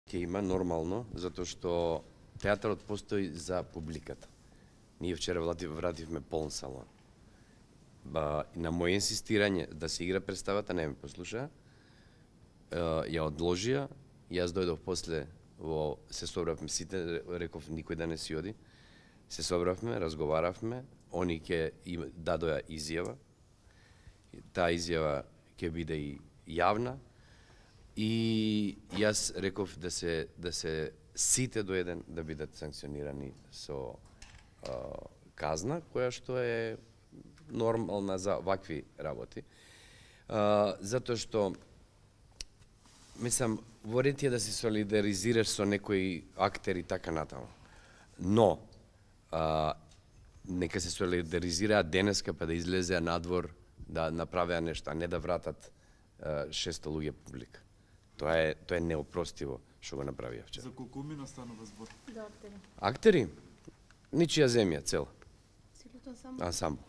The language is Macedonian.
Ќе има нормално, затоа што театарот постои за публиката. Ние вчера вративме полн салон. На моје инсистирање да се игра представата не ме послуша, ја одложија, јас дојдов после се собравме сите, реков никој да не си оди. Се собравме, разговаравме, они ќе дадоа изјава. Таа изјава ќе биде и јавна. И јас реков да се сите до еден да бидат санкционирани со казна, која што е нормална за вакви работи. Затоа што, мислам, во ред е да се солидаризираш со некои актери така натаму. Но, нека се солидаризираат денеска па да излезеа надвор, да направеа нешто, а не да вратат 600 луѓе публика. Тоа е неопростиво што го направија вчера. За колку мина станува збор? Да, актери. Актери? Ничија земја цела. Силото ансамбл. Ансамбл.